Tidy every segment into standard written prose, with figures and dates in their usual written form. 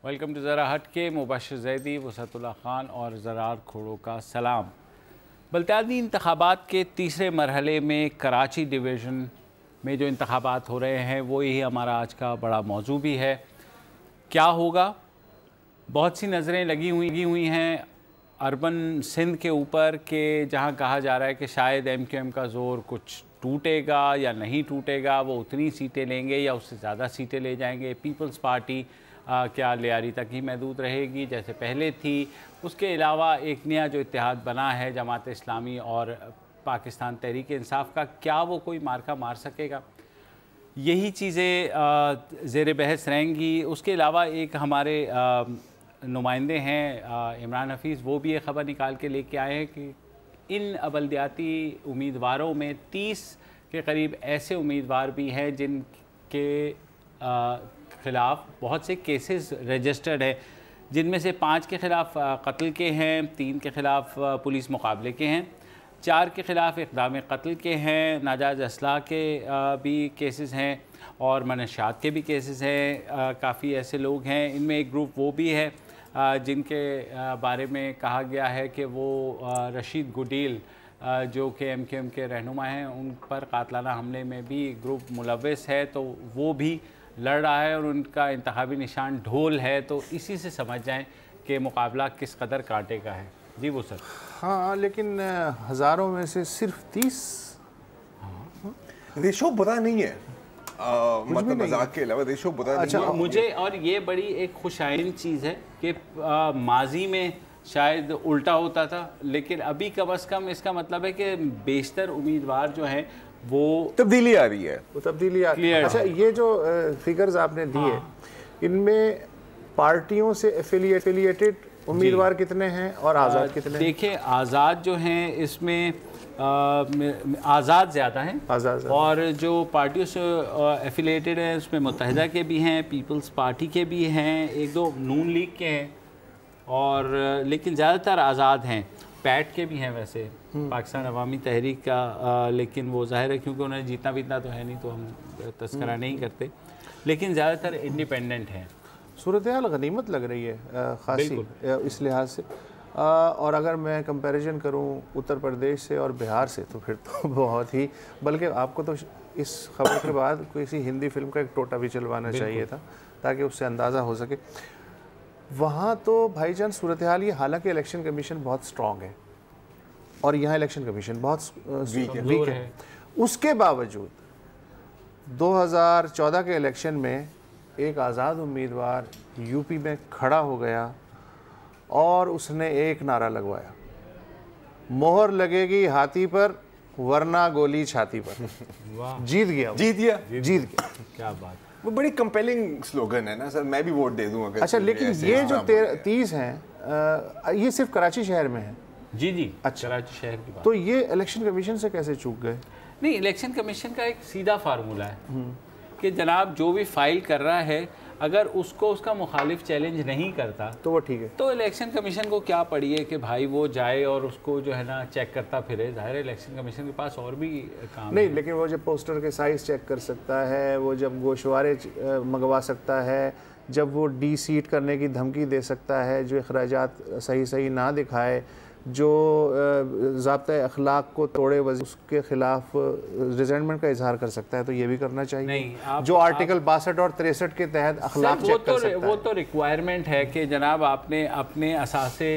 Welcome to ज़रा हट के। मुबशर ज़ैदी, वसतुल्लाह ख़ान और ज़रार खोड़ो का सलाम। बल्दियाती इंतखाबात के तीसरे मरहले में कराची डिवीज़न में जो इंतखाबात हो रहे हैं वो ही हमारा आज का बड़ा मौजू भी है। क्या होगा, बहुत सी नज़रें लगी हुई हैं अर्बन सिंध के ऊपर के जहां कहा जा रहा है कि शायद MQM का ज़ोर कुछ टूटेगा या नहीं टूटेगा, वो उतनी सीटें लेंगे या उससे ज़्यादा सीटें ले जाएंगे। पीपल्स पार्टी क्या लियारी तक ही महदूद रहेगी जैसे पहले थी। उसके अलावा एक नया जो इत्तेहाद बना है जमात इस्लामी और पाकिस्तान तहरीक इंसाफ का, क्या वो कोई मार्का मार सकेगा? यही चीज़ें ज़ेर बहस रहेंगी। उसके अलावा एक हमारे नुमाइंदे हैं इमरान हफीज़, वो भी एक ख़बर निकाल के लेके आए हैं कि इन बल्दियाती उम्मीदवारों में 30 के करीब ऐसे उम्मीदवार भी हैं जिनके ख़िलाफ़ बहुत से केसेस रजिस्टर्ड है, जिनमें से 5 के ख़िलाफ़ कत्ल के हैं, 3 के ख़िलाफ़ पुलिस मुकाबले के हैं, 4 के ख़िलाफ़ इक़दाम कत्ल के हैं, नाजायज़ असलाह के भी केसेस हैं और मनशियात के भी केसेस हैं। काफ़ी ऐसे लोग हैं। इनमें एक ग्रुप वो भी है जिनके बारे में कहा गया है कि वो रशीद गुडील जो कि MQM के रहनुमा हैं, उन पर कातलाना हमले में भी ग्रुप मुलव्वस है, तो वो भी लड़ रहा है और उनका इंतखाबी निशान ढोल है। तो इसी से समझ जाएं कि मुकाबला किस कदर कांटे का है। जी वो सर। हाँ, लेकिन हज़ारों में से सिर्फ 30 रेशो बुरा नहीं है, मतलब मजाक के अलावा रेशो बुरा नहीं है। मुझे और ये बड़ी एक खुशाइन चीज़ है कि माजी में शायद उल्टा होता था, लेकिन अभी कम अज़ कम इसका मतलब है कि बेशतर उम्मीदवार जो हैं वो तब्दीली आ रही है, वो तब्दीली आ रही है। अच्छा, ये जो फिगर्स आपने दिए, इनमें पार्टियों से एफिलिएटेड उम्मीदवार कितने हैं और आज़ाद कितने हैं? देखिए, आज़ाद जो हैं इसमें आज़ाद ज़्यादा हैं, आज़ाद, और जो पार्टियों से एफिलिएटेड हैं उसमें मुत्तहिदा के भी हैं, पीपल्स पार्टी के भी हैं, एक दो नून लीग के हैं, और लेकिन ज़्यादातर आज़ाद हैं। पैट के भी हैं वैसे, पाकिस्तान अवामी तहरीक का, लेकिन वो ज़ाहिर है क्योंकि उन्हें जीतना बीतना तो है नहीं तो हम तस्करा नहीं करते, लेकिन ज़्यादातर इंडिपेंडेंट हैं। सूरत हाल गनीमत लग रही है ख़ासी इस लिहाज से। और अगर मैं कंपैरिजन करूं उत्तर प्रदेश से और बिहार से तो फिर तो बहुत ही, बल्कि आपको तो इस खबर के बाद किसी हिंदी फिल्म का एक टोटा भी चलवाना चाहिए था ताकि उससे अंदाज़ा हो सके। वहाँ तो भाईजान सूरत हाल ये, हालांकि इलेक्शन कमीशन बहुत स्ट्रॉन्ग है और यहाँ इलेक्शन कमीशन बहुत वीक है, उसके बावजूद 2014 के इलेक्शन में एक आज़ाद उम्मीदवार यूपी में खड़ा हो गया और उसने एक नारा लगवाया, मोहर लगेगी हाथी पर वरना गोली छाती पर। जीत गया। क्या बात, वो बड़ी कंपेलिंग स्लोगन है ना सर, मैं भी वोट दे दूं अगर। अच्छा, लेकिन ये जो 30 हैं ये सिर्फ कराची शहर में है। जी। अच्छा, कराची शहर की बात। तो ये इलेक्शन कमीशन से कैसे चूक गए? नहीं, इलेक्शन कमीशन का एक सीधा फार्मूला है कि जनाब जो भी फाइल कर रहा है, अगर उसको उसका मुखालिफ चैलेंज नहीं करता तो वो ठीक है। तो इलेक्शन कमीशन को क्या पड़ी है कि भाई वो जाए और उसको जो है ना चेक करता फिरे। ज़ाहिर है इलेक्शन कमीशन के पास और भी काम नहीं है। लेकिन वो जब पोस्टर के साइज़ चेक कर सकता है, वो जब गोशवारे मंगवा सकता है, जब वो डी-सीट करने की धमकी दे सकता है, जो अखराजात सही ना दिखाए, जो ज़ाब्ता अखलाक को तोड़े, उसके ख़िलाफ़ रिजेंटमेंट का इजहार कर सकता है, तो ये भी करना चाहिए। नहीं, जो आर्टिकल 62 और 63 के तहत अखलाक चेक कर सकता है। वो तो रिक्वायरमेंट है कि जनाब आपने अपने असासे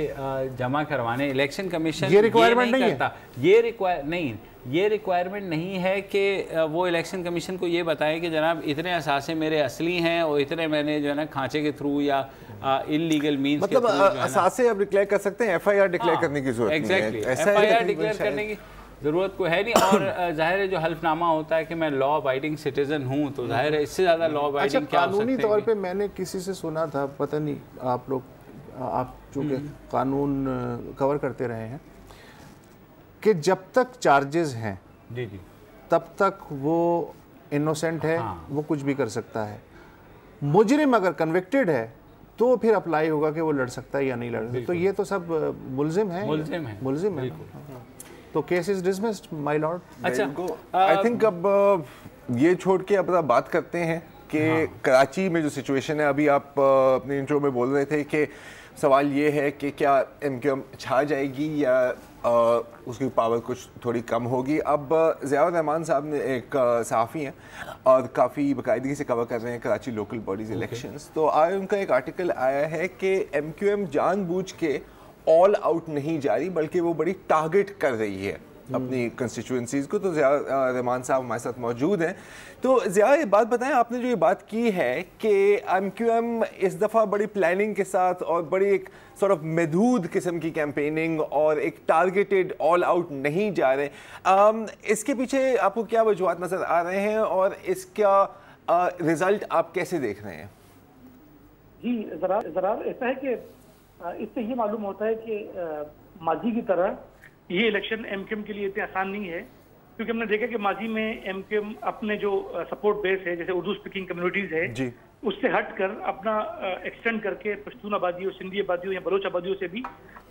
जमा करवाने। इलेक्शन कमीशन ये रिक्वायरमेंट नहीं करता। ये रिक्वायरमेंट नहीं है कि वो इलेक्शन कमीशन को ये बताएं कि जनाब इतने असासे मेरे असली हैं और इतने मैंने जो है ना खांचे के थ्रू या इलीगल मीन्स, मतलब असासे अब डिक्लेयर कर सकते हैं, FIR डिक्लेयर करने की जरूरत नहीं है। FIR डिक्लेयर करने की ज़रूरत को है नहीं। और जाहिर है जो हल्फनामा होता है कि मैं लॉ अबाइडिंग सिटीजन हूँ, तो जाहिर है इससे ज़्यादा लॉ अबाइडिंग क्या हो सकते हैं? कानूनी तौर पे मैंने किसी से सुना था, पता नहीं आप लोग, आप चूँकि कानून कवर करते रहे हैं, कि जब तक चार्जेस हैं जी तब तक वो इनोसेंट है। वो कुछ भी कर सकता है। मुजरिम अगर कन्विक्टेड है तो फिर अप्लाई होगा कि वो लड़ सकता है या नहीं लड़ सकता। तो ये तो सब मुल्जिम है। तो case is dismissed my Lord. अच्छा, आई थिंक अब ये छोड़ के अब बात करते हैं कि कराची में जो सिचुएशन है, अभी आप अपने इंट्रो में बोल रहे थे कि सवाल ये है कि क्या एमक्यूएम छा जाएगी या उसकी पावर कुछ थोड़ी कम होगी। अब ज़ियाउर रहमान साहब ने एक सहाफ़ी हैं और काफ़ी बाकायदगी से कवर कर रहे हैं कराची लोकल बॉडीज़ इलेक्शंस। तो आज उनका एक आर्टिकल आया है कि एमक्यूएम जानबूझ के ऑल आउट नहीं जा रही, बल्कि वो बड़ी टारगेट कर रही है अपनी कंस्टिट्यूंसीज़ को। तो ज़ियाउर रहमान साहब हमारे साथ मौजूद हैं। तो ज़ियाउर, एक बात बताएं, आपने जो ये बात की है कि एमक्यूएम इस दफ़ा बड़ी प्लानिंग के साथ और बड़ी एक सॉर्ट ऑफ महदूद किस्म की कैंपेनिंग और एक टारगेटेड ऑल आउट नहीं जा रहे, इसके पीछे आपको क्या वजूहत नज़र आ रहे हैं और इसका रिजल्ट आप कैसे देख रहे हैं? जी ज़रा ऐसा है कि इससे ये मालूम होता है कि माजी की तरह ये इलेक्शन एमक्यूएम के लिए इतने आसान नहीं है, क्योंकि हमने देखा कि माजी में एमक्यूएम अपने जो सपोर्ट बेस है, जैसे उर्दू स्पीकिंग कम्युनिटीज़ है, उससे हटकर अपना एक्सटेंड करके पश्तून आबादियों, सिंधी आबादियों या बलोच आबादियों से भी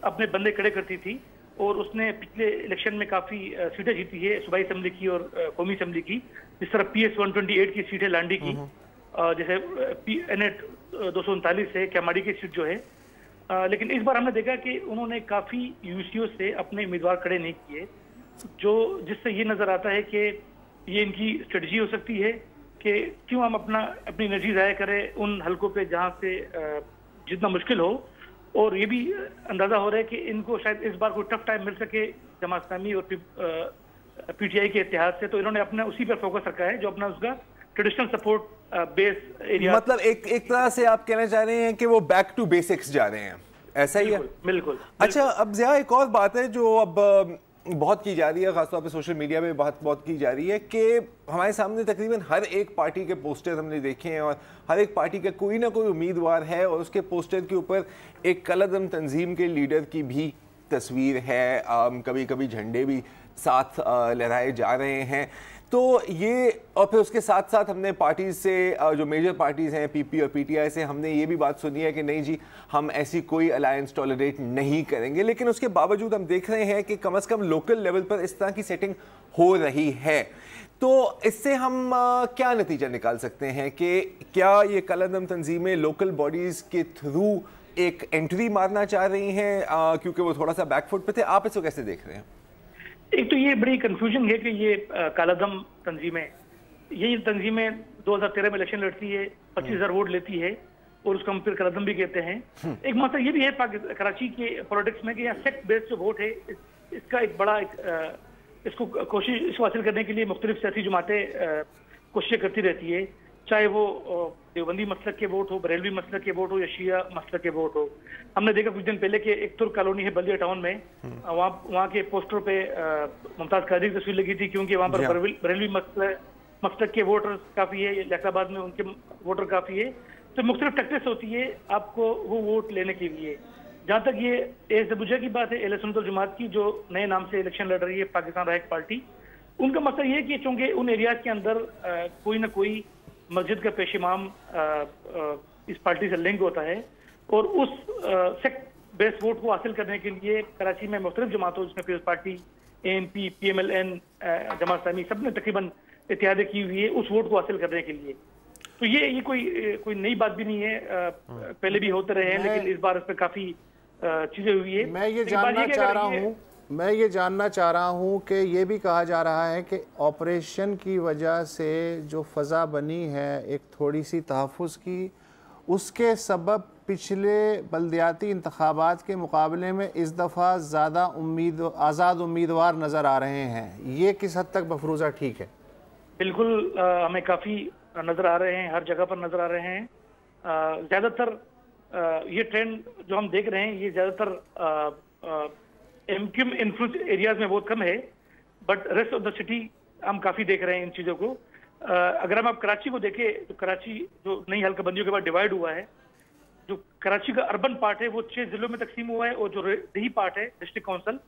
अपने बंदे खड़े करती थी। और उसने पिछले इलेक्शन में काफ़ी सीटें जीती है, सूबाई असम्बली की और कौमी असम्बली की। जिस तरह PS 128 की सीटें लांडी की, जैसे NH 239 है कैमाड़ी की सीट जो है। लेकिन इस बार हमने देखा कि उन्होंने काफ़ी यूसीओ से अपने उम्मीदवार खड़े नहीं किए, जिससे ये नज़र आता है कि ये इनकी स्ट्रेटजी हो सकती है कि क्यों हम अपनी एनर्जी ज़ाया करें उन हलकों पे जहाँ से जितना मुश्किल हो। और ये भी अंदाज़ा हो रहा है कि इनको शायद इस बार कोई टफ टाइम मिल सके जमात इस्लामी और PTI के इत्तेहाद से, तो इन्होंने अपना उसी पर फोकस रखा है जो अपना उसका ट्रेडिशनल सपोर्ट बेस एरिया। मतलब एक तरह से आप कहना चाह रहे हैं कि वो बैक टू बेसिक्स जा रहे हैं, ऐसा ही है? बिल्कुल। अच्छा, अब ज़िया एक और बात है जो अब बहुत की जा रही है, खासतौर पे सोशल मीडिया पे बहुत की जा रही है कि हमारे सामने तकरीबन हर एक पार्टी के पोस्टर हमने देखे हैं और हर एक पार्टी का कोई ना कोई उम्मीदवार है और उसके पोस्टर के ऊपर एक कलअदम तंजीम के लीडर की भी तस्वीर है, कभी कभी झंडे भी साथ लहराए जा रहे हैं। तो ये, और फिर उसके साथ साथ हमने पार्टीज से, जो मेजर पार्टीज़ हैं PP और PTI से, हमने ये भी बात सुनी है कि नहीं जी हम ऐसी कोई अलायंस टॉलरेट नहीं करेंगे। लेकिन उसके बावजूद हम देख रहे हैं कि कम से कम लोकल लेवल पर इस तरह की सेटिंग हो रही है। तो इससे हम क्या नतीजा निकाल सकते हैं कि क्या ये कलअदम तंजीमें लोकल बॉडीज़ के थ्रू एक एंट्री मारना चाह रही हैं क्योंकि वो थोड़ा सा बैकफुट पे थे? आप इसको कैसे देख रहे हैं? एक तो ये बड़ी कंफ्यूजन है कि ये कालादम तंजीमें, यही तंजीमें 2013 में इलेक्शन लड़ती है, 25,000 वोट लेती है और उसको हम फिर कालादम भी कहते हैं। एक मसला ये भी है कराची के पॉलिटिक्स में कि यहाँ सेक्ट बेस्ड जो वोट है, इसका एक बड़ा इसको हासिल करने के लिए मुख्तलिफ सियासी जमातें कोशिशें करती रहती है, चाहे वो देवबंदी मसलक के वोट हो, बरेलवी मसलक के वोट हो या शिया मसलक के वोट हो। हमने देखा कुछ दिन पहले कि एक तुर्क कॉलोनी है बल्दिया टाउन में, वहाँ के पोस्टर पे मुमताज़ कादरी की तस्वीर लगी थी, क्योंकि वहाँ पर बरेलवी मसलक के वोटर काफ़ी है, इलाहाबाद में उनके वोटर काफ़ी है। तो मुख्तलिफ टैक्टिक्स होती है आपको वो वोट लेने के लिए। जहाँ तक ये एज़बुजा की बात है, अहले सुन्नत वल जमात की, जो नए नाम से इलेक्शन लड़ रही है पाकिस्तान राइट पार्टी, उनका मसला ये है कि चूँकि उन एरियाज के अंदर कोई ना कोई मस्जिद का पेश इमाम इस पार्टी से लिंक होता है, और उस सेक्ट बेस वोट को हासिल करने के लिए कराची में मुख्तलिफ जमातों, जिसमें peoples party, ANP, PMLN, Jamaat Islami, सब ने तकरीबन इत्तेहाद की हुई है उस वोट को हासिल करने के लिए। तो ये कोई नई बात भी नहीं है, पहले भी होते रहे हैं, लेकिन इस बार इस पर काफ़ी चीज़ें हुई है। मैं ये जानना चाह रहा हूँ कि ये भी कहा जा रहा है कि ऑपरेशन की वजह से जो फ़ज़ा बनी है एक थोड़ी सी तहफ़्फ़ुज़ की, उसके सबब पिछले बल्दियाती इंतखाबात के मुकाबले में इस दफ़ा ज़्यादा आज़ाद उम्मीदवार नज़र आ रहे हैं। ये किस हद तक मफरूज़ा ठीक है? बिल्कुल, हमें काफ़ी नज़र आ रहे हैं, हर जगह पर नज़र आ रहे हैं। ज़्यादातर ये ट्रेंड जो हम देख रहे हैं, ये ज़्यादातर एमक्यूएम इन्फ्लुएंस एरियाज में बहुत कम है, but rest of the city हम काफ़ी देख रहे हैं इन चीज़ों को। अगर हम आप कराची को देखें तो कराची जो नई हल्काबंदियों के बाद डिवाइड हुआ है, जो कराची का अर्बन पार्ट है वो 6 जिलों में तकसीम हुआ है, और जो रही पार्ट है डिस्ट्रिक्ट काउंसिल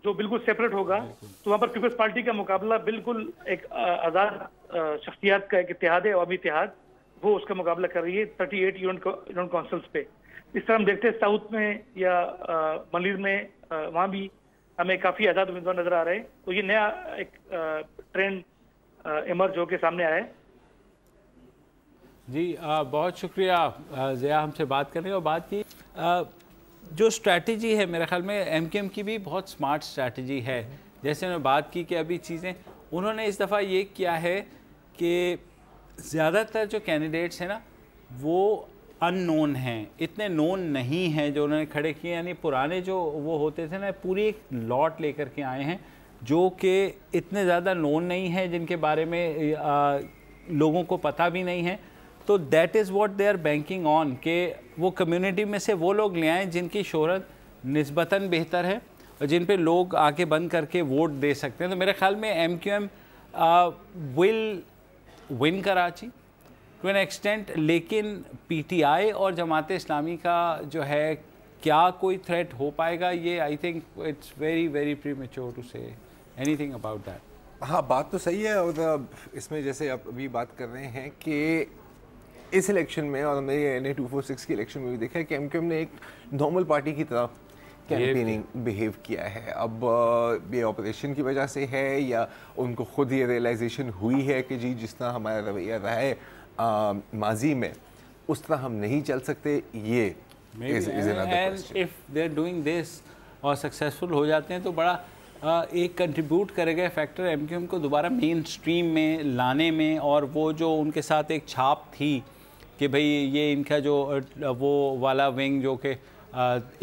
जो बिल्कुल सेपरेट होगा, तो वहाँ पर पीपल्स पार्टी का मुकाबला बिल्कुल एक आज़ाद शख्सियात का एक इत्तेहाद है, अवामी इत्तेहाद, वो उसका मुकाबला कर रही है 38 यूनिट काउंसिल्स पे। इस तरह हम देखते हैं साउथ में या मलिर में, वहाँ भी हमें काफ़ी आज़ाद उम्मीदवार नज़र आ रहे हैं। तो ये नया एक ट्रेंड इमर्ज होकर सामने आया है। जी बहुत शुक्रिया ज़िया हमसे बात करने और बात की। जो स्ट्रैटेजी है मेरे ख्याल में एमकेएम की भी बहुत स्मार्ट स्ट्रैटेजी है। जैसे उन्होंने बात की कि अभी चीज़ें उन्होंने इस दफ़ा ये किया है कि ज़्यादातर जो कैंडिडेट्स हैं ना वो अननोन हैं, इतने नोन नहीं हैं जो उन्होंने खड़े किए, यानी पुराने जो वो होते थे ना पूरी एक लॉट लेकर के आए हैं जो कि इतने ज़्यादा नोन नहीं हैं, जिनके बारे में लोगों को पता भी नहीं है। तो that is what they are banking on के वो कम्युनिटी में से वो लोग ले आएँ जिनकी शोहरत निस्बतन बेहतर है और जिन पे लोग आके बंद करके वोट दे सकते हैं। तो मेरे ख्याल में MQM will win Karachi to an extent, लेकिन पीटीआई और जमात इस्लामी का जो है क्या कोई थ्रेट हो पाएगा, ये I think it's very very premature to say anything about that. हाँ, बात तो सही है। और इसमें जैसे आप अभी बात कर रहे हैं कि इस इलेक्शन में और हमने ये 246 की इलेक्शन में भी देखा है कि एमक्यूएम ने एक नॉर्मल पार्टी की तरह कैंपेनिंग बिहेव किया है। अब ये ऑपरेशन की वजह से है या उनको खुद ये रियलाइजेशन हुई है कि जी जिस तरह हमारा रवैया रहा है माजी में उस तरह हम नहीं चल सकते, ये if they are doing this और सक्सेसफुल हो जाते हैं तो बड़ा एक कंट्रीब्यूट करेगा फैक्टर एमक्यूएम को दोबारा मेन स्ट्रीम में लाने में। और वो जो उनके साथ एक छाप थी कि भाई ये इनका जो वो वाला विंग जो कि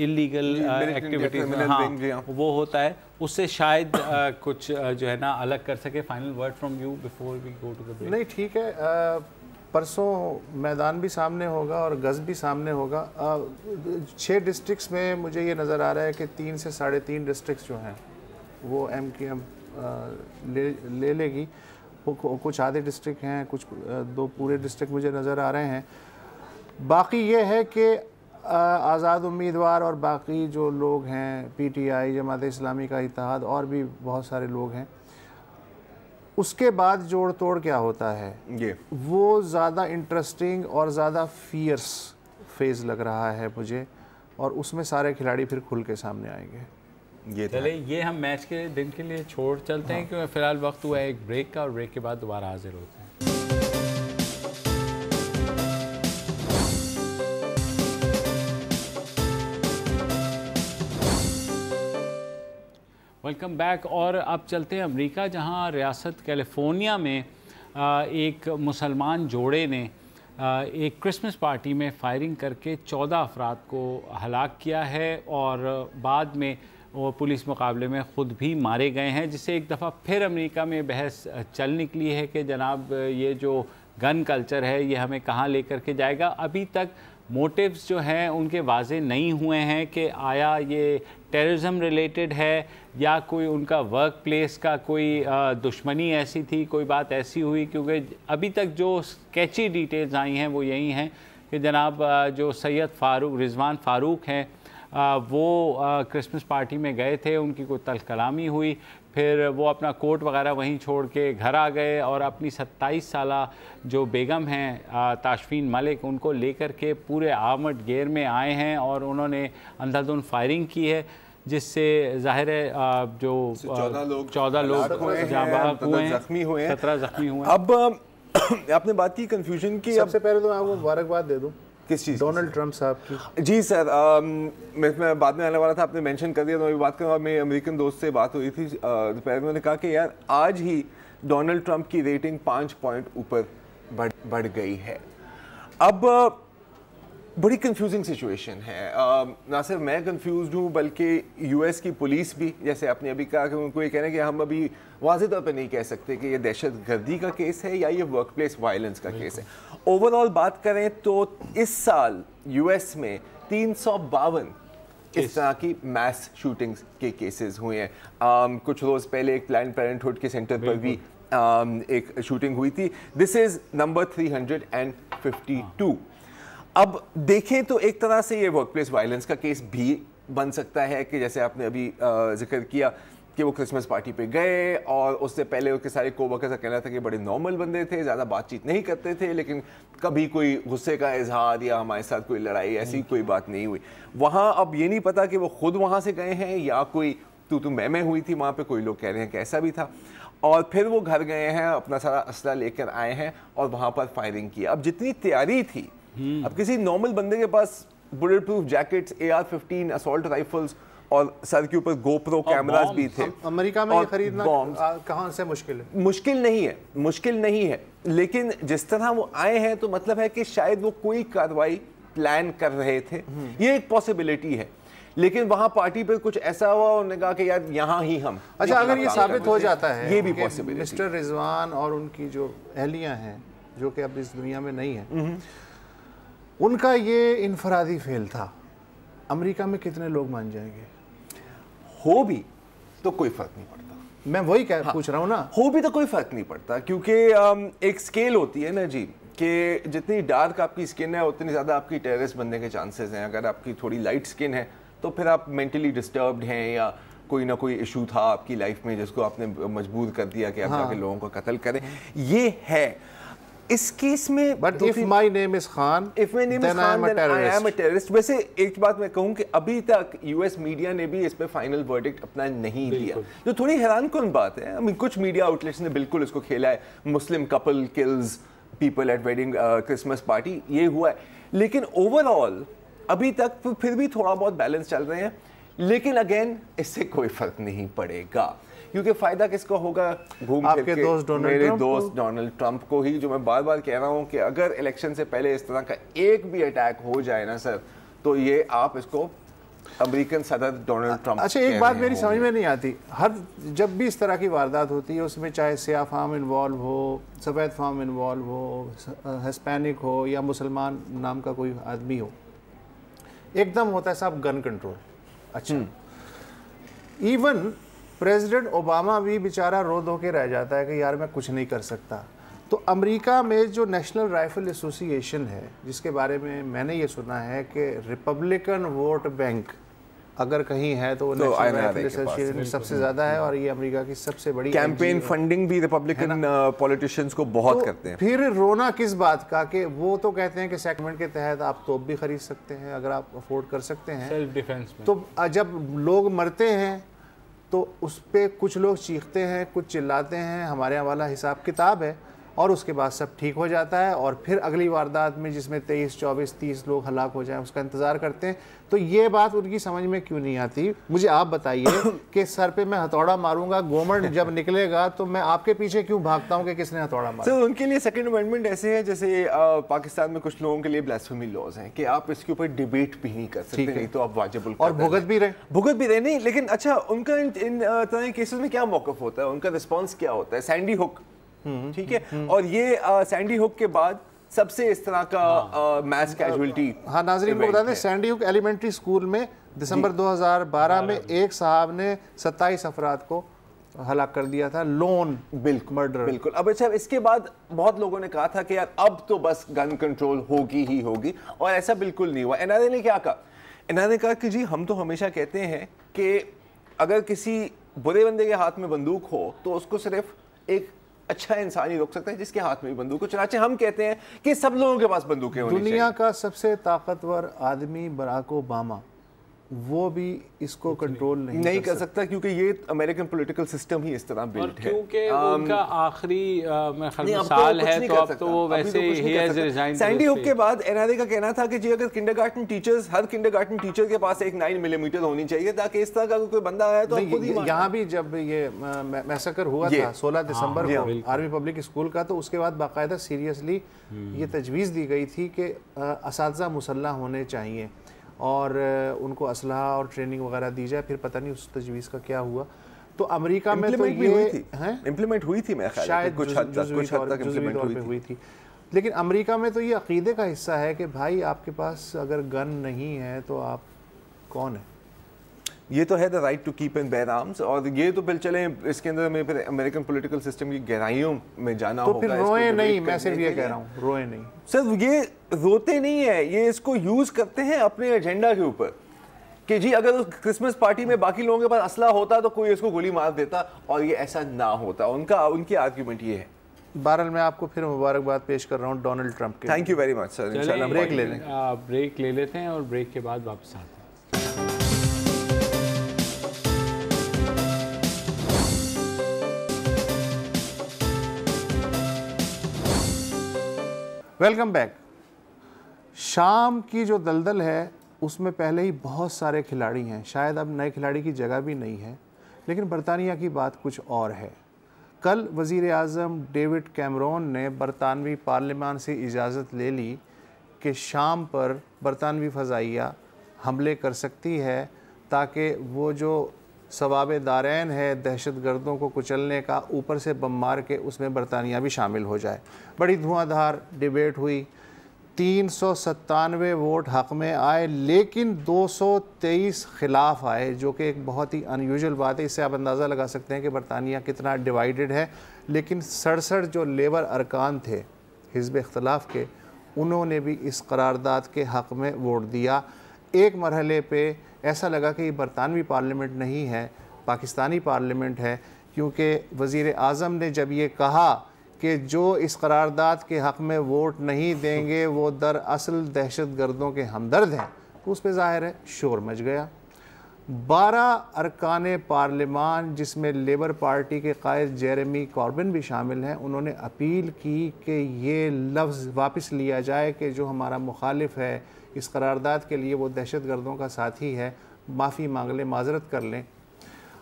इलीगल एक्टिविटीज हाँ वो होता है, उससे शायद कुछ जो है ना अलग कर सके। Final word from you before we go to the break. नहीं ठीक है, परसों मैदान भी सामने होगा और गज़ भी सामने होगा। 6 डिस्ट्रिक्ट्स में मुझे ये नज़र आ रहा है कि 3 से 3.5 डिस्ट्रिक्ट्स जो हैं वो एमक्यूएम ले लेगी। कुछ आधे डिस्ट्रिक्ट हैं, कुछ 2 पूरे डिस्ट्रिक्ट मुझे नज़र आ रहे हैं। बाकी ये है कि आज़ाद उम्मीदवार और बाकी जो लोग हैं पीटीआई, जमात इस्लामी का इत्तेहाद और भी बहुत सारे लोग हैं, उसके बाद जोड़ तोड़ क्या होता है ये वो ज़्यादा इंटरेस्टिंग और ज़्यादा फियर्स फेज़ लग रहा है मुझे, और उसमें सारे खिलाड़ी फिर खुल के सामने आएंगे। ये चले ये हम मैच के दिन के लिए छोड़ चलते हैं क्योंकि फ़िलहाल वक्त हुआ है एक ब्रेक का और ब्रेक के बाद दोबारा हाजिर होते हैं। Welcome back. और अब चलते हैं अमेरिका, जहां रियासत कैलिफोर्निया में एक मुसलमान जोड़े ने एक क्रिसमस पार्टी में फायरिंग करके 14 अफराद को हलाक किया है और बाद में वो पुलिस मुकाबले में ख़ुद भी मारे गए हैं, जिससे एक दफ़ा फिर अमेरिका में बहस चल निकली है कि जनाब ये जो गन कल्चर है ये हमें कहाँ लेकर के जाएगा। अभी तक मोटिव्स जो हैं उनके वाज़े नहीं हुए हैं कि आया ये टेररिज्म रिलेटेड है या कोई उनका वर्क प्लेस का कोई दुश्मनी ऐसी थी, कोई बात ऐसी हुई। क्योंकि अभी तक जो स्केची डिटेल्स आई हैं वो यही हैं कि जनाब जो सैयद रिजवान फ़ारूक हैं वो क्रिसमस पार्टी में गए थे, उनकी कोई तल्ख कलामी हुई, फिर वो अपना कोट वगैरह वहीं छोड़ के घर आ गए और अपनी 27 साला जो बेगम हैं ताशफीन मलिक, उनको लेकर के पूरे आर्मड गेयर में आए हैं और उन्होंने अंधाधुंध फायरिंग की है, जिससे ज़ाहिर है जो 14 लोग जख्मी हुए हैं, 17 जख्मी हुए। अब आपने बात की कंफ्यूजन की। सबसे पहले तो आपको मुबारकबाद दे दूँ किस चीज़? डोनाल्ड ट्रंप साहब की। जी सर, मैं बाद में आने वाला था, आपने मेंशन कर दिया तो मैं बात करूँगा। मेरे अमेरिकन दोस्त से बात हुई थी दोपहर में, उन्होंने कहा कि यार आज ही डोनाल्ड ट्रंप की रेटिंग 5 पॉइंट ऊपर बढ़ गई है। अब बड़ी कंफ्यूजिंग सिचुएशन है। ना सिर्फ मैं कंफ्यूज हूँ बल्कि यूएस की पुलिस भी, जैसे आपने अभी कहा कि उनको ये कहना है कि हम अभी वाज़ेह तौर पर नहीं कह सकते कि ये दहशत गर्दी का केस है या ये वर्क प्लेस वायलेंस का केस है। ओवरऑल बात करें तो इस साल यूएस में 352 इस तरह की मैस शूटिंग्स के केसेस हुए हैं। कुछ रोज़ पहले एक प्लान्ड पेरेंटहुड के सेंटर पर भी एक शूटिंग हुई थी। This is number 352। अब देखें तो एक तरह से ये वर्कप्लेस वायलेंस का केस भी बन सकता है कि जैसे आपने अभी जिक्र किया कि वो क्रिसमस पार्टी पे गए और उससे पहले उसके सारे कोवर्कर्स का कहना था कि बड़े नॉर्मल बंदे थे, ज़्यादा बातचीत नहीं करते थे, लेकिन कभी कोई गुस्से का इजहार या हमारे साथ कोई लड़ाई ऐसी कोई बात नहीं हुई। वहाँ अब ये नहीं पता कि वो खुद वहाँ से गए हैं या कोई तू मैं हुई थी वहाँ पे, कोई लोग कह रहे हैं कि ऐसा भी था। और फिर वो घर गए हैं, अपना सारा असला लेकर आए हैं और वहाँ पर फायरिंग की। अब जितनी तैयारी थी, अब किसी नॉर्मल बंदे के पास bullet proof jackets, AR-15 assault rifles और सर के ऊपर गोप्रो कैमरास भी थे। अमेरिका में ये खरीदना कहाँ से मुश्किल है? मुश्किल नहीं है, लेकिन जिस तरह वो आए हैं तो मतलब है कि शायद वो कोई कार्रवाई प्लान कर रहे थे, ये एक पॉसिबिलिटी है। लेकिन वहां पार्टी पे कुछ ऐसा हुआ, उन्होंने कहा कि यार यहाँ ही हम। अच्छा, अगर ये साबित हो जाता है, ये भी पॉसिबिलिटी, मिस्टर रिजवान और उनकी जो अहलियां हैं जो कि अब इस दुनिया में नहीं है, उनका ये इनफरादी फेल था, अमेरिका में कितने लोग मान जाएंगे? हो भी तो कोई फर्क नहीं पड़ता। मैं वही पूछ रहा हूँ ना, हो भी तो कोई फर्क नहीं पड़ता, क्योंकि एक स्केल होती है ना जी, कि जितनी डार्क आपकी स्किन है उतनी ज़्यादा आपकी टेररिस्ट बनने के चांसेस हैं। अगर आपकी थोड़ी लाइट स्किन है तो फिर आप मेंटली डिस्टर्ब्ड हैं या कोई ना कोई इशू था आपकी लाइफ में जिसको आपने मजबूर कर दिया कि आप जाके लोगों को कत्ल करें। ये है इस केस में। But if my name is Khan, if my name is Khan, then I am a terrorist. वैसे एक बात मैं कहूं कि अभी तक यूएस मीडिया ने भी इस पे फाइनल वर्डिक्ट अपना नहीं दिया, जो थोड़ी हैरानकुन बात है। आई मीन कुछ मीडिया आउटलेट्स ने बिल्कुल इसको खेला है, Muslim couple kills people at wedding Christmas party, ये हुआ है। लेकिन ओवरऑल अभी तक फिर भी थोड़ा बहुत बैलेंस चल रहे हैं। लेकिन अगेन इससे कोई फर्क नहीं पड़ेगा, क्योंकि फायदा किसको होगा? घूम फिर के मेरे दोस्त डोनाल्ड ट्रंप को ही। जो मैं बार बार कह रहा हूं कि अगर इलेक्शन से पहले इस तरह का एक भी अटैक हो जाए ना सर, तो ये आप इसको अमेरिकन सदर डोनाल्ड ट्रंप। अच्छा, एक बात मेरी समझ में नहीं आती, जब भी इस तरह की वारदात होती है उसमें चाहे सियाह फार्म इन्वॉल्व हो, सफ़ेद फार्म इन्वॉल्व हो, हिस्पैनिक हो या मुसलमान नाम का कोई आदमी हो, एकदम होता है साहब गन कंट्रोल। अच्छा, इवन प्रेसिडेंट ओबामा भी बेचारा रो धो के रह जाता है कि यार मैं कुछ नहीं कर सकता। तो अमेरिका में जो नेशनल राइफल एसोसिएशन है, जिसके बारे में मैंने ये सुना है कि रिपब्लिकन वोट बैंक अगर कहीं है तो नेशनल राइफल एसोसिएशन सबसे ज़्यादा है, और ये अमेरिका की सबसे बड़ी कैंपेन फंडिंग भी रिपब्लिकन पॉलिटिशियंस को बहुत करते हैं। फिर रोना किस बात का कि वो तो कहते हैं कि सेगमेंट के तहत आप तोप भी खरीद सकते हैं अगर आप अफोर्ड कर सकते हैं सेल्फ डिफेंस में। तो जब लोग मरते हैं तो उस पर कुछ लोग चीखते हैं, कुछ चिल्लाते हैं, हमारे यहाँ वाला हिसाब किताब है, और उसके बाद सब ठीक हो जाता है। और फिर अगली वारदात में जिसमें 23, 24, 30 लोग हलाक हो जाएं उसका इंतज़ार करते हैं। तो ये बात उनकी समझ में क्यों नहीं आती? मुझे आप बताइए कि सर पे मैं हथौड़ा मारूंगा, गवर्नमेंट जब निकलेगा तो मैं आपके पीछे क्यों भागता हूँ कि किसने हथौड़ा मारा? सर उनके लिए सेकंड अमेंडमेंट ऐसे है जैसे पाकिस्तान में कुछ लोगों के लिए ब्लास्फेमी लॉज हैं कि आप इसके ऊपर डिबेट भी नहीं कर सकते, नहीं तो आप वाजिबुल और भुगत भी रहे नहीं। लेकिन अच्छा, उनका इन तरह के केसेस में क्या मौक़िफ़ होता है, उनका रिस्पॉन्स क्या होता है? सैंडी हुक, ठीक है, और ये सैंडी हुक के बाद सबसे इस तरह का मैस कैजुअलिटी। हाँ, नाज़रीन को बता दें, सैंडी हुक एलिमेंट्री स्कूल में दिसंबर 2012 में एक साहब ने 27 अफराद को हलाक कर दिया था, लोन मर्डर। बिल्कुल। अब अच्छा, इसके बाद बहुत लोगों ने कहा था कि यार अब तो बस गन कंट्रोल होगी ही होगी, और ऐसा बिल्कुल नहीं हुआ। एनआरए ने क्या कहा? एनआरए ने कहा कि जी हम तो हमेशा कहते हैं कि अगर किसी बुरे बंदे के हाथ में बंदूक हो तो उसको सिर्फ एक अच्छा इंसान ही रोक सकता है जिसके हाथ में भी बंदूक हो। चनाचे हम कहते हैं कि सब लोगों के पास बंदूकें होनी चाहिए। दुनिया का सबसे ताकतवर आदमी बराक ओबामा, वो भी इसको कंट्रोल नहीं कर सकता, क्योंकि ये अमेरिकन पॉलिटिकल सिस्टम ही इस तरह बिल्ट है। क्योंकि उनका आखिरी साल है तो अब तो वो वैसे he has resign. Sandy hook के बाद एनआरए का कहना था कि जी अगर किंडरगार्टन टीचर्स, हर किंडरगार्टन टीचर के पास एक 9 मिलीमीटर होनी चाहिए, ताकि इस तरह का कोई बंदा आया तो खुद ही। यहाँ भी जब ये मैसेकर हुआ था 16 दिसंबर को आर्मी पब्लिक स्कूल का, तो उसके बाद बाकायदा सीरियसली ये तजवीज़ दी गई थी कि असातिज़ा मुसल्लह होने चाहिए और उनको असलहा और ट्रेनिंग वगैरह दी जाए। फिर पता नहीं उस तजवीज़ का क्या हुआ। तो अमेरिका में तो ये इम्प्लीमेंट हुई थी, मैं शायद कुछ हद तक इम्प्लीमेंट हुई थी। लेकिन अमेरिका में तो ये अकीदे का हिस्सा है कि भाई आपके पास अगर गन नहीं है तो आप कौन है? ये तो है the right to keep and bear arms, और ये तो फिर चले इसके अंदर में फिर अमेरिकन पॉलिटिकल सिस्टम की गहराइयों में जाना होगा। तो फिर रोए नहीं, मैं सिर्फ ये कह रहा हूँ, रोए नहीं सर। ये रोते नहीं है, ये इसको यूज करते हैं अपने एजेंडा के ऊपर कि जी अगर उस क्रिसमस पार्टी में बाकी लोगों के पास असला होता तो कोई इसको गोली मार देता, और ये ऐसा ना होता। उनकी आर्ग्यूमेंट ये है। बहरहाल मैं आपको फिर मुबारकबाद पेश कर रहा हूँ डोनाल्ड ट्रंप के। Thank you very much sir. इंशाल्लाह ब्रेक ले लेते हैं और ब्रेक के बाद वापस आते हैं। Welcome back. शाम की जो दलदल है उसमें पहले ही बहुत सारे खिलाड़ी हैं, शायद अब नए खिलाड़ी की जगह भी नहीं है, लेकिन बरतानिया की बात कुछ और है। कल वज़ीर आज़म डेविड कैमरून ने बरतानवी पार्लियामान से इजाज़त ले ली कि शाम पर बरतानवी फ़ज़ाइया हमले कर सकती है ताकि वो जो सवाब दारैन है दहशत गर्दों को कुचलने का, ऊपर से बम मार के उसमें बरतानिया भी शामिल हो जाए। बड़ी धुआंधार डिबेट हुई, 397 वोट हक़ में आए लेकिन 223 खिलाफ आए, जो कि एक बहुत ही अनयूजुअल बात है। इससे आप अंदाज़ा लगा सकते हैं कि बरतानिया कितना डिवाइडेड है। लेकिन 67 जो लेबर अरकान थे हिज़्ब इख्तिलाफ़ के, उन्होंने भी इस करारदाद के हक़ में वोट दिया। एक मरहले पे ऐसा लगा कि ये बरतानवी पार्लियामेंट नहीं है, पाकिस्तानी पार्लियामेंट है, क्योंकि वज़ीर आज़म ने जब ये कहा कि जो इस करारदाद के हक़ में वोट नहीं देंगे वो दरअसल दहशत गर्दों के हमदर्द हैं, तो उस पर ज़ाहिर है शोर मच गया। 12 अरकान पार्लियामान जिसमें लेबर पार्टी के कायद जेरेमी कॉर्बिन भी शामिल हैं, उन्होंने अपील की कि ये लफ्ज़ वापस लिया जाए कि जो हमारा मुखालिफ है इस करारदाद के लिए वो दहशत गर्दों का साथी है, माफ़ी मांग लें, माजरत कर लें।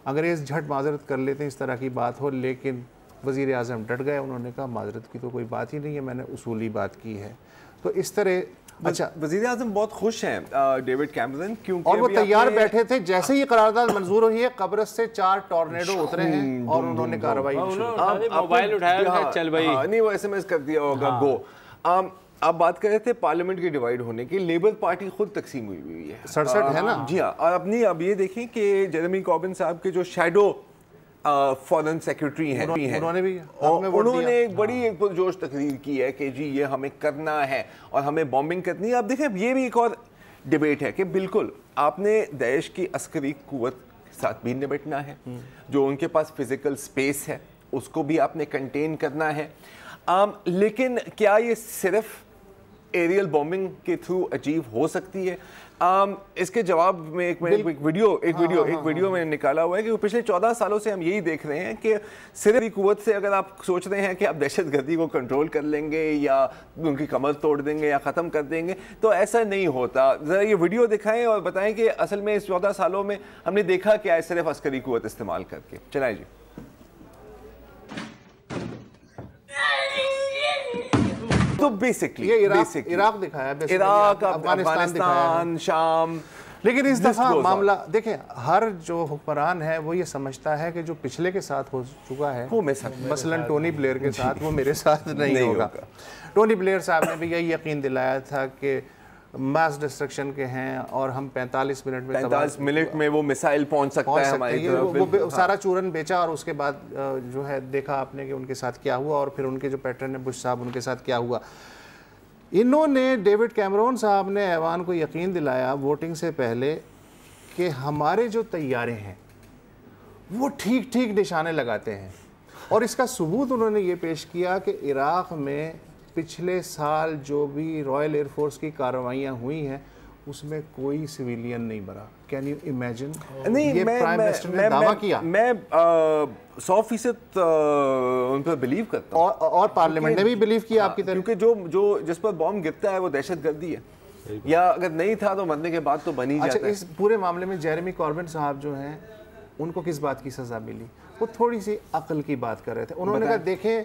अंग्रेज़ झट माजरत कर लेते हैं इस तरह की बात हो, लेकिन वज़ीर आज़म डट गए। उन्होंने कहा माजरत की तो कोई बात ही नहीं है, मैंने उसूली बात की है। तो इस तरह अच्छा, वज़ीर आज़म बहुत खुश हैं डेविड कैमरून, क्योंकि और वो तैयार बैठे थे जैसे ही करारदाद मंजूर हुई है, कब्रस से 4 टॉर्नेडो उतरे हैं और उन्होंने कार्रवाई मोबाइल उठाया, चल भाई नहीं वो SMS कर दिया होगा गो। आप बात कर रहे थे पार्लियामेंट के डिवाइड होने की, लेबर पार्टी खुद तकसीम हुई है, 67 है ना जी हाँ। और अपनी अब ये देखें कि जेरेमी कॉर्बिन साहब के जो शैडो फॉरेन सेक्रेटरी हैं, उन्होंने एक बड़ी एक पुरजोश तकरीर की है कि जी ये हमें करना है और हमें बॉम्बिंग करनी है। अब देखें ये भी एक और डिबेट है कि बिल्कुल आपने देश की अस्करी कुव्वत के साथ भी निपटना है, जो उनके पास फिजिकल स्पेस है उसको भी आपने कंटेन करना है। लेकिन क्या ये सिर्फ एरियल बॉम्बिंग के थ्रू अचीव हो सकती है? इसके जवाब में एक वीडियो मैंने निकाला हुआ है कि पिछले 14 सालों से हम यही देख रहे हैं कि सिर्फ कुव्वत से अगर आप सोच रहे हैं कि आप दहशतगर्दी को कंट्रोल कर लेंगे या उनकी कमर तोड़ देंगे या ख़त्म कर देंगे, तो ऐसा नहीं होता। ज़रा ये वीडियो दिखाएं और बताएं कि असल में इस 14 सालों में हमने देखा क्या है सिर्फ अस्करी कुव्वत इस्तेमाल करके। चलाएं जी। तो बेसिकली ये इराक दिखाया, इराक, अफगानिस्तान, शाम। लेकिन इस दफा मामला देखें, हर जो हुक्मरान है वो ये समझता है कि जो पिछले के साथ हो चुका है वो मसलन टोनी ब्लेयर के साथ, वो मेरे साथ नहीं होगा। टोनी ब्लेयर साहब ने भी यही यकीन दिलाया था कि मास डिस्ट्रक्शन के हैं और हम 45 मिनट में वो मिसाइल पहुंच सकता है हमारी तरफ। वो सारा चूरन बेचा और उसके बाद जो है देखा आपने कि उनके साथ क्या हुआ, और फिर उनके जो पैटर्न है बुश साहब, उनके साथ क्या हुआ। इन्होंने डेविड कैमरून साहब ने ऐवान को यकीन दिलाया वोटिंग से पहले कि हमारे जो तैयारे हैं वो ठीक ठीक निशाने लगाते हैं, और इसका सबूत उन्होंने ये पेश किया कि इराक़ में पिछले साल जो भी रॉयल एयरफोर्स की कार्रवाइयाँ हुई हैं उसमें कोई सिविलियन नहीं मरा। Can you imagine? नहीं, ये प्राइम मिनिस्टर ने दावा किया। मैं 100% उन पर बिलीव करता हूँ, और पार्लियामेंट ने भी बिलीव किया आपकी तरह, क्योंकि जो जिस पर बॉम्ब गिरता है वो दहशतगर्दी है, या अगर नहीं था तो मरने के बाद तो बन ही जाता है। अच्छा, इस पूरे मामले में जेरेमी कॉर्बिन साहब जो हैं उनको किस बात की सज़ा मिली? वो थोड़ी सी अक्ल की बात कर रहे थे। उन्होंने कहा देखें,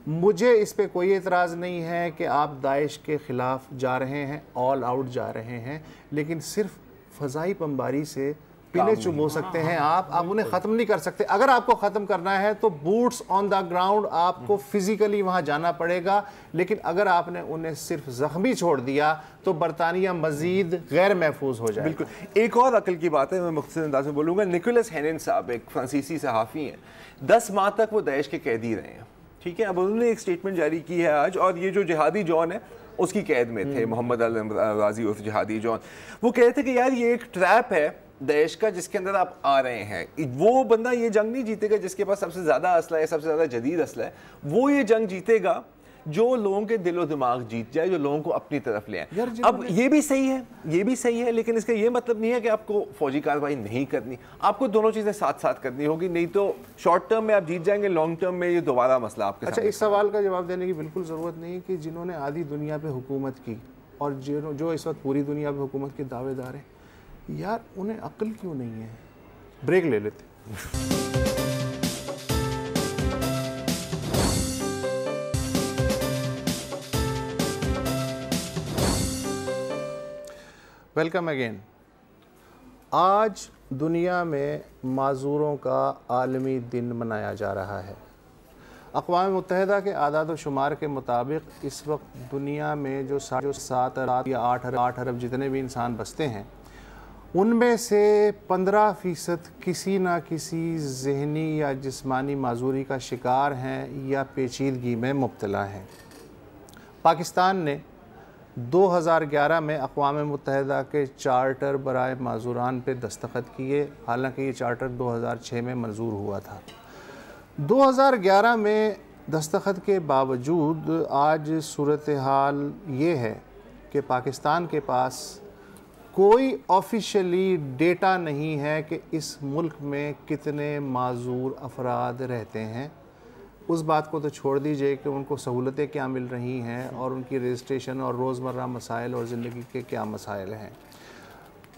मुझे इस पे कोई एतराज़ नहीं है कि आप दाइश के ख़िलाफ़ जा रहे हैं, ऑल आउट जा रहे हैं, लेकिन सिर्फ फ़ज़ाई बमबारी से पिने चुभ हो सकते हैं आप उन्हें ख़त्म नहीं कर सकते। अगर आपको ख़त्म करना है तो बूट्स ऑन द ग्राउंड, आपको फिज़िकली वहाँ जाना पड़ेगा। लेकिन अगर आपने उन्हें सिर्फ ज़ख्मी छोड़ दिया तो बरतानिया मज़ीद गैर महफूज हो जाए। बिल्कुल। एक और अकल की बात है, मैं मुख्तसर अंदाज में बोलूँगा। निकोलस हेनेन साहब एक फ्रांसीसी सहाफ़ी हैं, 10 माह तक वो दाइश के कैदी रहे हैं, ठीक है। अब उन्होंने एक स्टेटमेंट जारी की है आज, और ये जो जिहादी जॉन है उसकी कैद में थे, मोहम्मद अल राजी उर्फ जिहादी जॉन। वो कह रहे थे कि यार ये एक ट्रैप है देश का जिसके अंदर आप आ रहे हैं। वो बंदा ये जंग नहीं जीतेगा जिसके पास सबसे ज़्यादा असला है, सबसे ज़्यादा जदीद असला है। वो ये जंग जीतेगा जो लोगों के दिलो दिमाग जीत जाए, जो लोगों को अपनी तरफ ले आए। अब ये भी सही है, ये भी सही है, लेकिन इसका ये मतलब नहीं है कि आपको फौजी कार्रवाई नहीं करनी, आपको दोनों चीजें साथ साथ करनी होगी, नहीं तो शॉर्ट टर्म में आप जीत जाएंगे, लॉन्ग टर्म में ये दोबारा मसला आपके अच्छा, इस सवाल का जवाब देने की बिल्कुल ज़रूरत नहीं है कि जिन्होंने आधी दुनिया पे हुकूमत की और जो इस वक्त पूरी दुनिया पे हुकूमत के दावेदार हैं, यार उन्हें अक्ल क्यों नहीं है? ब्रेक ले लेते। Welcome again. आज दुनिया में माजूरों का आलमी दिन मनाया जा रहा है। अक़वाम मुत्तहिदा के आदाद व शुमार के मुताबिक इस वक्त दुनिया में जो 7 या 8 अरब जितने भी इंसान बसते हैं, उनमें से 15% किसी न किसी ज़हनी या जिस्मानी माजूरी का शिकार हैं या पेचीदगी में मुब्तला हैं। पाकिस्तान ने 2011 में अक़वाम मुत्तहिदा के चार्टर बराए माजूरान पे दस्तखत किए, हालांकि ये चार्टर 2006 में मंजूर हुआ था। 2011 में दस्तखत के बावजूद आज सूरत हाल ये है कि पाकिस्तान के पास कोई ऑफिशियली डेटा नहीं है कि इस मुल्क में कितने माजूर अफराद रहते हैं। उस बात को तो छोड़ दीजिए कि उनको सहूलतें क्या मिल रही हैं और उनकी रजिस्ट्रेशन और रोज़मर्रा मसाइल और ज़िंदगी के क्या मसाइल हैं।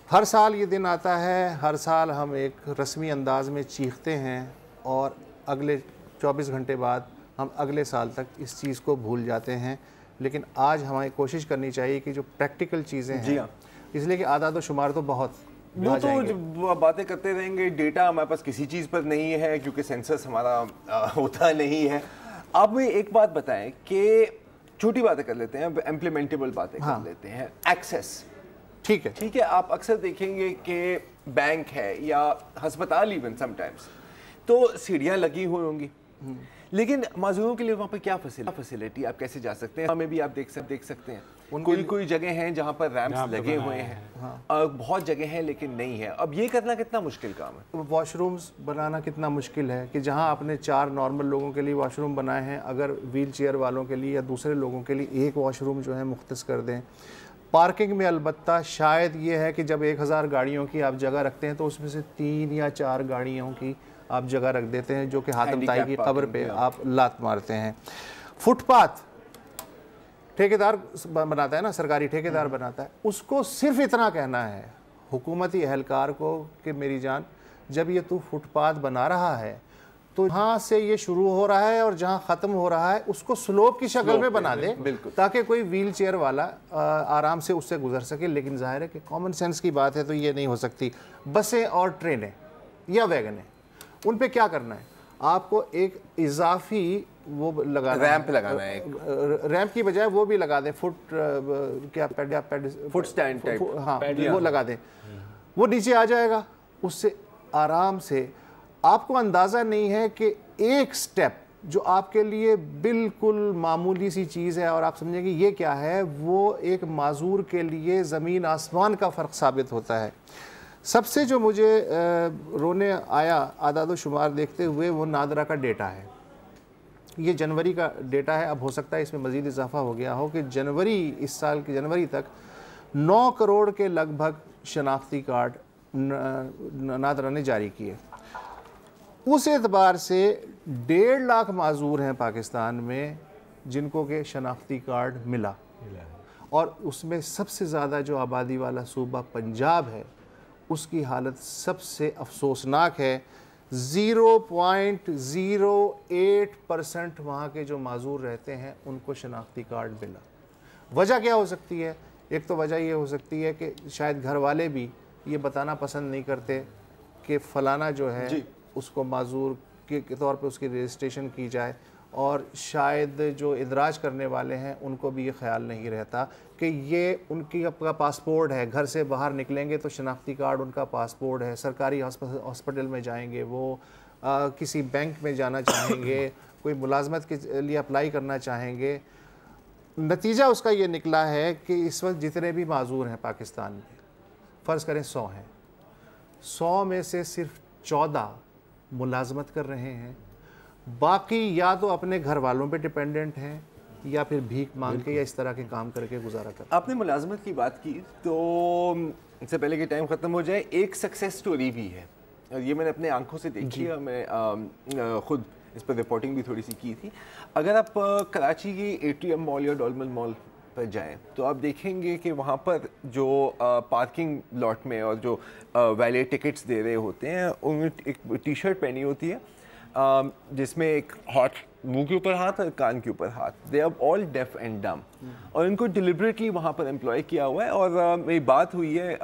हर साल ये दिन आता है, हर साल हम एक रस्मी अंदाज में चीखते हैं और अगले 24 घंटे बाद हम अगले साल तक इस चीज़ को भूल जाते हैं। लेकिन आज हमें कोशिश करनी चाहिए कि जो प्रैक्टिकल चीज़ें हैं, इसलिए कि आदाद व शुमार तो बहुत वो तो बातें करते रहेंगे, डेटा हमारे पास किसी चीज़ पर नहीं है क्योंकि सेंसस हमारा होता नहीं है। आप मुझे एक बात बताएं कि छोटी बातें कर लेते हैं, इम्प्लीमेंटेबल बातें कर लेते हैं। एक्सेस ठीक है, आप अक्सर देखेंगे कि बैंक है या हस्पताल इवन समटाइम्स तो सीढ़ियाँ लगी हुई होंगी, लेकिन माजूरों के लिए वहाँ पर क्या फैसिलिटी, आप कैसे जा सकते हैं? हमें भी आप देख सकते हैं कोई जगह हैं जहाँ पर रैंप्स लगे हुए हैं, बहुत जगह हैं लेकिन नहीं है। अब ये करना कितना मुश्किल काम है? वॉशरूम्स बनाना कितना मुश्किल है कि जहाँ आपने 4 नॉर्मल लोगों के लिए वॉशरूम बनाए हैं, अगर व्हील चेयर वालों के लिए या दूसरे लोगों के लिए एक वॉशरूम जो है मुख्तस कर दें। पार्किंग में अलबत्ता शायद ये है कि जब 1000 गाड़ियों की आप जगह रखते हैं तो उसमें से 3 या 4 गाड़ियों की आप जगह रख देते हैं, जो कि हातिम ताई की कब्र पे आप लात मारते हैं। फुटपाथ ठेकेदार बनाता है ना, सरकारी ठेकेदार बनाता है, उसको सिर्फ इतना कहना है हुकूमती अहलकार को कि मेरी जान, जब ये तू फुटपाथ बना रहा है तो जहाँ से ये शुरू हो रहा है और जहाँ ख़त्म हो रहा है उसको स्लोप की शक्ल में बना दे, ताकि कोई व्हील चेयर वाला आराम से उससे गुजर सके। लेकिन जाहिर है कि कॉमन सेंस की बात है तो ये नहीं हो सकती। बसें और ट्रेनें या वैगनें, उन पे क्या करना है? आपको एक इजाफी वो लगाना, रैंप लगाना है, रैंप की बजाय वो भी लगा दें, फुट स्टैंड टाइप, हाँ वो लगा दें, वो नीचे आ जाएगा उससे आराम से। आपको अंदाज़ा नहीं है कि एक स्टेप जो आपके लिए बिल्कुल मामूली सी चीज़ है और आप समझेंगे ये क्या है, वो एक माजूर के लिए ज़मीन आसमान का फ़र्क साबित होता है। सबसे जो मुझे रोने आया आदाद शुमार देखते हुए वो नादरा का डेटा है। ये जनवरी का डेटा है, अब हो सकता है इसमें मज़ीद इजाफा हो गया हो कि जनवरी, इस साल की जनवरी तक 9 करोड़ के लगभग शनाख्ती कार्ड नादरा ने जारी किए। उस एतबार से 1.5 लाख माजूर हैं पाकिस्तान में जिनको के शनाख्ती कार्ड मिला, और उसमें सबसे ज़्यादा जो आबादी वाला सूबा पंजाब है उसकी हालत सबसे अफसोसनाक है। 0.08% वहाँ के जो माजूर रहते हैं उनको शनाख्ती कार्ड मिला। वजह क्या हो सकती है? एक तो वजह ये हो सकती है कि शायद घर वाले भी ये बताना पसंद नहीं करते कि फ़लाना जो है उसको माजूर के तौर पे उसकी रजिस्ट्रेशन की जाए, और शायद जो इदराज करने वाले हैं उनको भी ये ख्याल नहीं रहता कि ये उनकी अपना पासपोर्ट है, घर से बाहर निकलेंगे तो शनाख्ती कार्ड उनका पासपोर्ट है, सरकारी हॉस्पिटल में जाएंगे, वो किसी बैंक में जाना चाहेंगे, कोई मुलाजमत के लिए अप्लाई करना चाहेंगे। नतीजा उसका ये निकला है कि इस वक्त जितने भी माजूर हैं पाकिस्तान में, फ़र्ज़ करें 100 हैं, 100 में से सिर्फ 14 मुलाजमत कर रहे हैं, बाकी या तो अपने घर वालों पे डिपेंडेंट हैं या फिर भीख मांग के या इस तरह के काम करके गुजारा कर। आपने मुलाजमत की बात की, तो इससे पहले कि टाइम ख़त्म हो जाए, एक सक्सेस स्टोरी भी है और ये मैंने अपने आंखों से देखी है। मैं खुद इस पर रिपोर्टिंग भी थोड़ी सी की थी। अगर आप कराची की एटीएम मॉल या डॉलमन मॉल पर जाएं तो आप देखेंगे कि वहाँ पर जो पार्किंग लॉट में और जो वैले टिकट्स दे रहे होते हैं, उन्होंने एक टी शर्ट पहनी होती है जिसमें एक हाथ मुंह के ऊपर हाथ और कान के ऊपर हाथ, they are all deaf and dumb, और इनको डिलिबरेटली वहाँ पर एम्प्लॉय किया हुआ है। और मेरी बात हुई है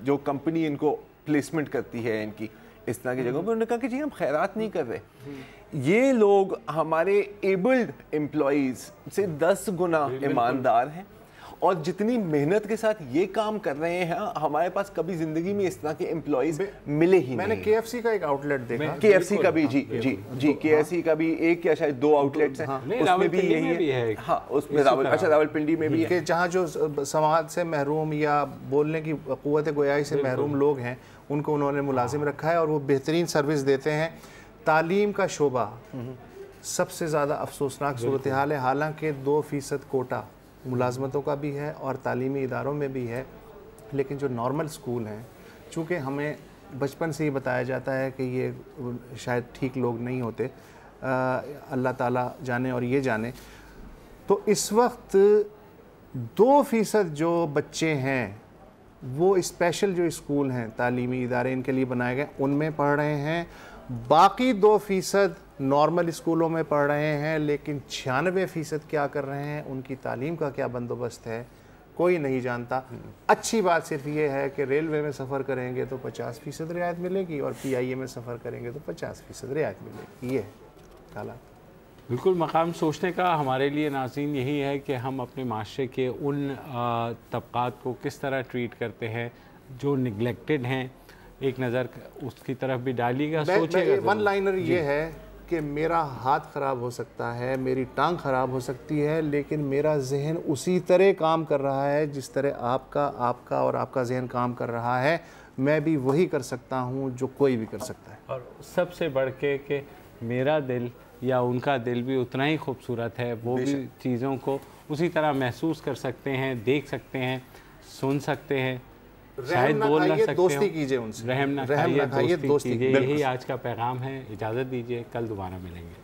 जो कंपनी इनको प्लेसमेंट करती है इनकी इस तरह की जगहों पर, उन्होंने कहा कि जी हम खैरात नहीं कर रहे, ये लोग हमारे एबल्ड एम्प्लॉयज़ से 10 गुना ईमानदार हैं और जितनी मेहनत के साथ ये काम कर रहे हैं, हमारे पास कभी जिंदगी में इस तरह के एम्प्लॉइज मिले ही मैंने नहीं। KFC का एक आउटलेट देखा, KFC का भी जी KFC का भी एक या शायद 2 आउटलेट्स हैं, उसमें भी यही है। हाँ, उसमें रावलपिंडी में भी है, जहाँ जो समाज से महरूम या बोलने की क़ुव्वत गोयाई से महरूम लोग हैं उनको उन्होंने मुलाजिम रखा है और वो बेहतरीन सर्विस देते हैं। तालीम का शोबा सबसे ज़्यादा अफसोसनाक सूरत हाल है, हालांकि 2% कोटा मुलाजमतों का भी है और तालीमी इदारों में भी है, लेकिन जो नॉर्मल स्कूल हैं, चूँकि हमें बचपन से ही बताया जाता है कि ये शायद ठीक लोग नहीं होते, अल्लाह ताला जाने और ये जाने, तो इस वक्त 2% जो बच्चे हैं वो स्पेशल जो स्कूल हैं, तालीमी इदारे इनके लिए बनाए गए, उनमें पढ़ रहे हैं। बाकी 2% नॉर्मल स्कूलों में पढ़ रहे हैं, लेकिन 96% क्या कर रहे हैं, उनकी तालीम का क्या बंदोबस्त है, कोई नहीं जानता। अच्छी बात सिर्फ ये है कि रेलवे में सफ़र करेंगे तो 50% रियायत मिलेगी और PIA में सफ़र करेंगे तो 50% रियायत मिलेगी। ये है काला। बिल्कुल मकाम सोचने का हमारे लिए नाज़रीन यही है कि हम अपने माशरे के उन तबक़ात को किस तरह ट्रीट करते हैं जो निगलेक्टेड हैं। एक नज़र उसकी तरफ भी डालिएगा, सोचिएगा। वन लाइनर ये है कि मेरा हाथ ख़राब हो सकता है, मेरी टांग ख़राब हो सकती है, लेकिन मेरा जहन उसी तरह काम कर रहा है जिस तरह आपका और आपका जहन काम कर रहा है। मैं भी वही कर सकता हूँ जो कोई भी कर सकता है। और सबसे बढ़ के कि मेरा दिल या उनका दिल भी उतना ही खूबसूरत है, वो भी चीज़ों को उसी तरह महसूस कर सकते हैं, देख सकते हैं, सुन सकते हैं, शायद बोल ना सकते, दोस्ती कीजिए उनसे, रहम ना खाइए, दोस्ती कीजिए। यही आज का पैगाम है। इजाज़त दीजिए, कल दोबारा मिलेंगे।